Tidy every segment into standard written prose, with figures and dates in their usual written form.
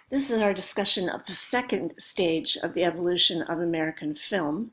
This is our discussion of the second stage of the evolution of American film.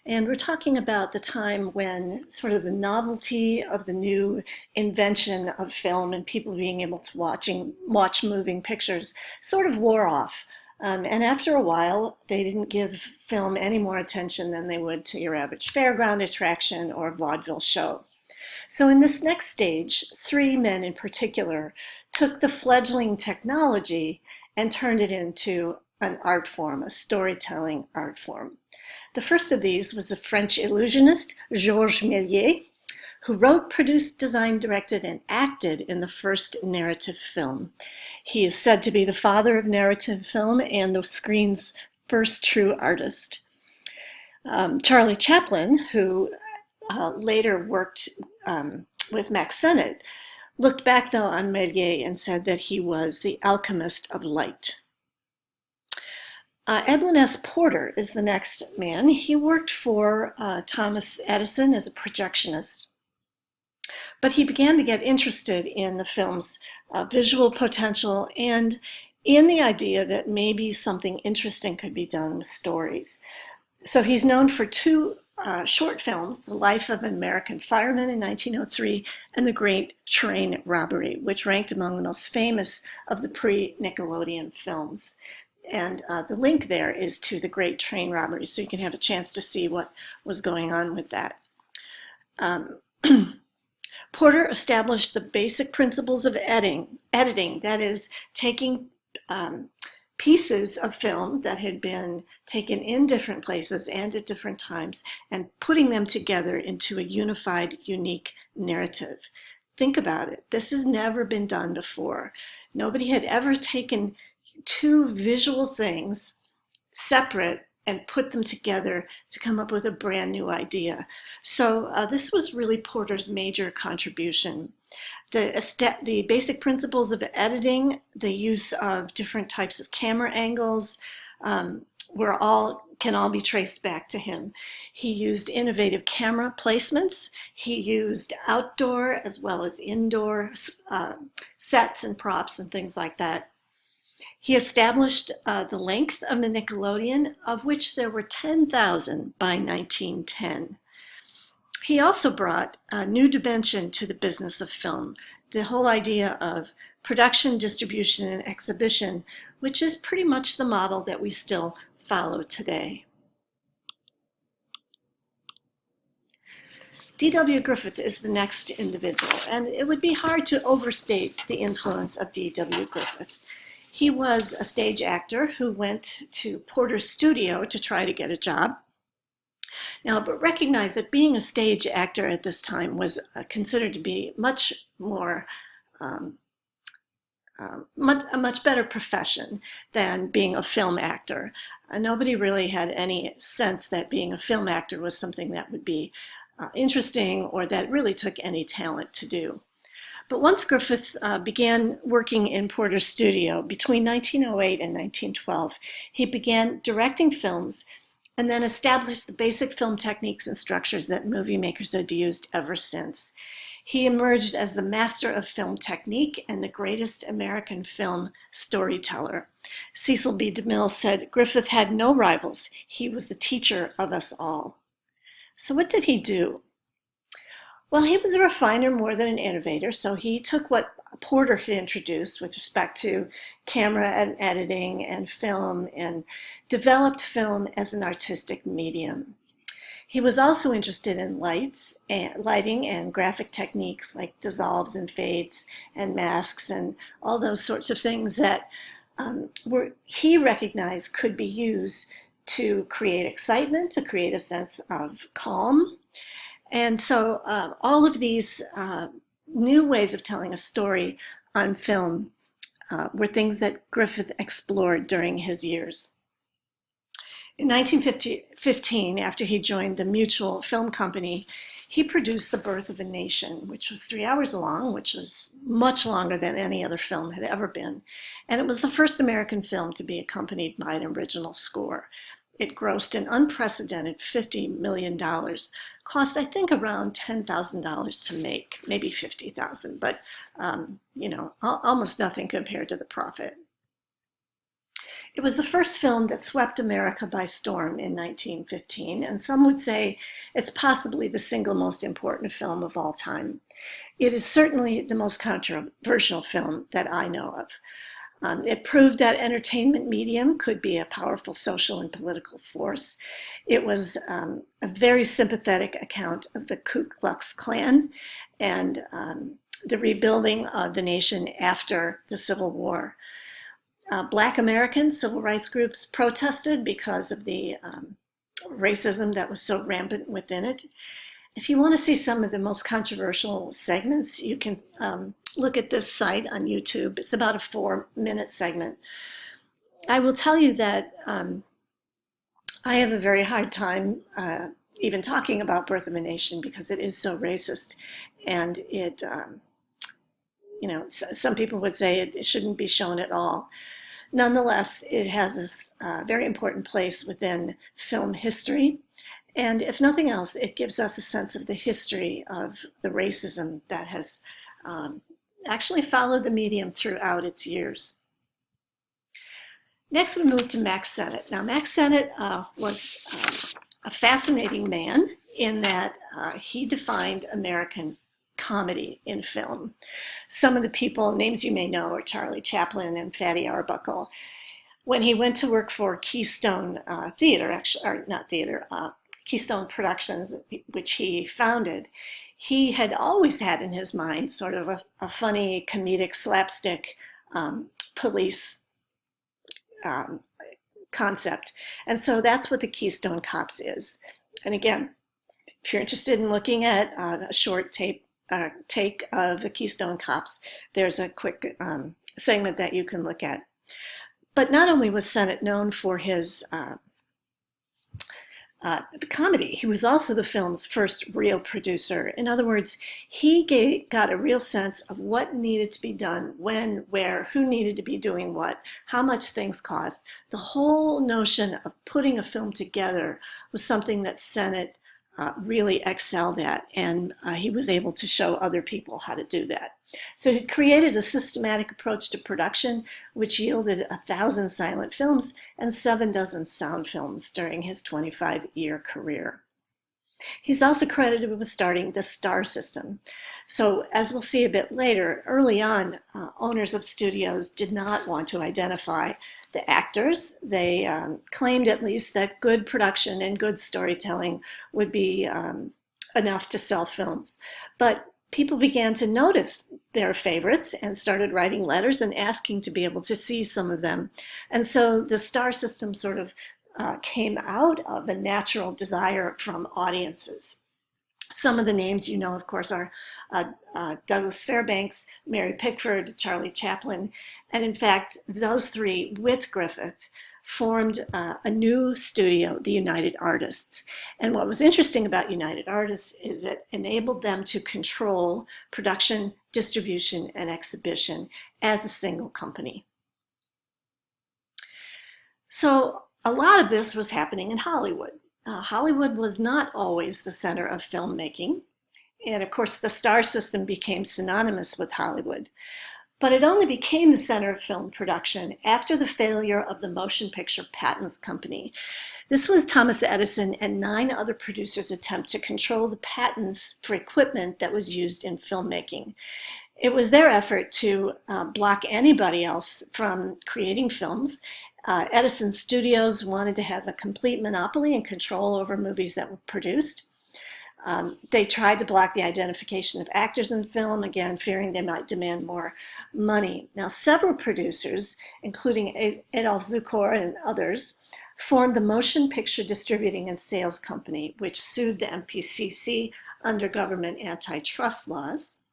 And we're talking about the time when sort of the novelty of the new invention of film and people being able to watch moving pictures sort of wore off. And after a while, they didn't give film any more attention than they would to your average fairground attraction or vaudeville show. So in this next stage, three men in particular took the fledgling technology and turned it into an art form, a storytelling art form. The first of these was the French illusionist Georges Méliès, who wrote, produced, designed, directed, and acted in the first narrative film. He is said to be the father of narrative film and the screen's first true artist. Charlie Chaplin, who later worked with Mack Sennett, looked back though on Méliès and said that he was the alchemist of light. Edwin S. Porter is the next man. He worked for Thomas Edison as a projectionist, but he began to get interested in the film's visual potential and in the idea that maybe something interesting could be done with stories. So he's known for two short films, The Life of an American Fireman in 1903 and The Great Train Robbery, which ranked among the most famous of the pre-Nickelodeon films. And the link there is to The Great Train Robbery, so you can have a chance to see what was going on with that. Porter established the basic principles of editing, that is, taking pieces of film that had been taken in different places and at different times and putting them together into a unified, unique narrative. Think about it. This has never been done before. Nobody had ever taken two visual things separate and put them together to come up with a brand new idea. So this was really Porter's major contribution. The basic principles of editing, the use of different types of camera angles, can all be traced back to him. He used innovative camera placements. He used outdoor as well as indoor sets and props and things like that. He established the length of the Nickelodeon, of which there were 10,000 by 1910. He also brought a new dimension to the business of film, the whole idea of production, distribution, and exhibition, which is pretty much the model that we still follow today. D.W. Griffith is the next individual, and it would be hard to overstate the influence of D.W. Griffith. He was a stage actor who went to Porter's studio to try to get a job. Now, but recognize that being a stage actor at this time was considered to be much more, a much better profession than being a film actor. Nobody really had any sense that being a film actor was something that would be interesting or that really took any talent to do. But once Griffith began working in Porter's studio between 1908 and 1912, he began directing films and then established the basic film techniques and structures that movie makers had used ever since. He emerged as the master of film technique and the greatest American film storyteller. Cecil B. DeMille said, "Griffith had no rivals. He was the teacher of us all." So what did he do? Well, he was a refiner more than an innovator, so he took what Porter had introduced with respect to camera and editing and film and developed film as an artistic medium. He was also interested in lighting and graphic techniques like dissolves and fades and masks and all those sorts of things that he recognized could be used to create excitement, to create a sense of calm. And so all of these new ways of telling a story on film were things that Griffith explored during his years. In 1915, after he joined the Mutual Film Company, he produced The Birth of a Nation, which was 3 hours long, which was much longer than any other film had ever been. And it was the first American film to be accompanied by an original score. It grossed an unprecedented $50 million, cost I think around $10,000 to make, maybe $50,000, but almost nothing compared to the profit. It was the first film that swept America by storm in 1915, and some would say it's possibly the single most important film of all time. It is certainly the most controversial film that I know of. It proved that entertainment medium could be a powerful social and political force. It was a very sympathetic account of the Ku Klux Klan and the rebuilding of the nation after the Civil War. Black American civil rights groups protested because of the racism that was so rampant within it. If you want to see some of the most controversial segments, you can look at this site on YouTube. It's about a 4-minute segment. I will tell you that I have a very hard time even talking about Birth of a Nation because it is so racist, and it, some people would say it shouldn't be shown at all. Nonetheless, it has a very important place within film history. And if nothing else, it gives us a sense of the history of the racism that has actually followed the medium throughout its years. Next, we move to Mack Sennett. Now, Mack Sennett was a fascinating man in that he defined American comedy in film. Some of the people, names you may know, are Charlie Chaplin and Fatty Arbuckle. When he went to work for Keystone Keystone Productions, which he founded, he had always had in his mind sort of a funny, comedic, slapstick police concept. And so that's what the Keystone Cops is. And again, if you're interested in looking at a short take of the Keystone Cops, there's a quick segment that you can look at. But not only was Sennett known for his comedy, he was also the film's first real producer. In other words, he got a real sense of what needed to be done, when, where, who needed to be doing what, how much things cost. The whole notion of putting a film together was something that Sennett really excelled at, and he was able to show other people how to do that. So he created a systematic approach to production, which yielded 1,000 silent films and 7 dozen sound films during his 25-year career. He's also credited with starting the star system. So as we'll see a bit later, early on, owners of studios did not want to identify the actors. They claimed at least that good production and good storytelling would be enough to sell films. But people began to notice their favorites and started writing letters and asking to be able to see some of them. And so the star system sort of came out of a natural desire from audiences. Some of the names you know, of course, are Douglas Fairbanks, Mary Pickford, Charlie Chaplin, and in fact, those three with Griffith formed a new studio, the United Artists. And what was interesting about United Artists is it enabled them to control production, distribution, and exhibition as a single company. So a lot of this was happening in Hollywood. Hollywood was not always the center of filmmaking. And of course, the star system became synonymous with Hollywood. But it only became the center of film production after the failure of the Motion Picture Patents Company. This was Thomas Edison and 9 other producers' attempt to control the patents for equipment that was used in filmmaking. It was their effort to block anybody else from creating films. Edison Studios wanted to have a complete monopoly and control over movies that were produced. They tried to block the identification of actors in film, again, fearing they might demand more money. Now, several producers, including Adolph Zukor and others, formed the Motion Picture Distributing and Sales Company, which sued the MPCC under government antitrust laws.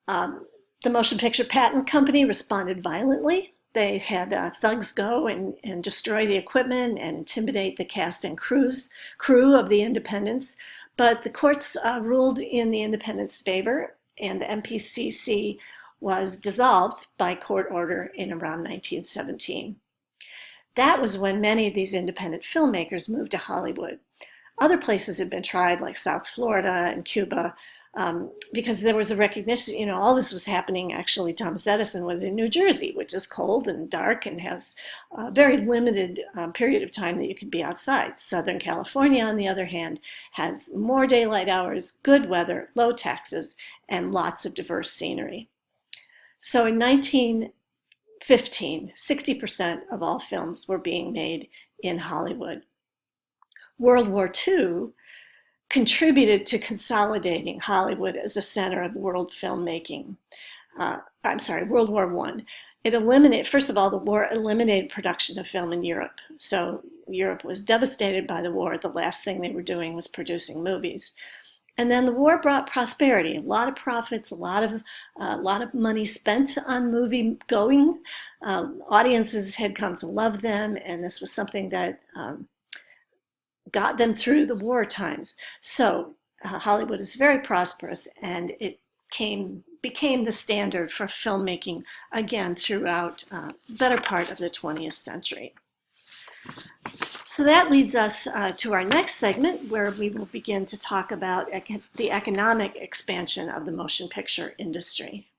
The Motion Picture Patent Company responded violently. They had thugs go and destroy the equipment and intimidate the cast and crew of the independents. But the courts ruled in the independents' favor, and the MPCC was dissolved by court order in around 1917. That was when many of these independent filmmakers moved to Hollywood. Other places had been tried, like South Florida and Cuba, because there was a recognition, you know, all this was happening. Actually, Thomas Edison was in New Jersey, which is cold and dark and has a very limited period of time that you can be outside. Southern California, on the other hand, has more daylight hours, good weather, low taxes, and lots of diverse scenery. So in 1915, 60% of all films were being made in Hollywood. World War II contributed to consolidating Hollywood as the center of world filmmaking. World War I. It eliminated, first of all, the war eliminated production of film in Europe. So Europe was devastated by the war. The last thing they were doing was producing movies. And then the war brought prosperity, a lot of profits, a lot of money spent on movie going. Audiences had come to love them, and this was something that got them through the war times. So Hollywood is very prosperous, and it became the standard for filmmaking again throughout the better part of the 20th century. So that leads us to our next segment, where we will begin to talk about the economic expansion of the motion picture industry.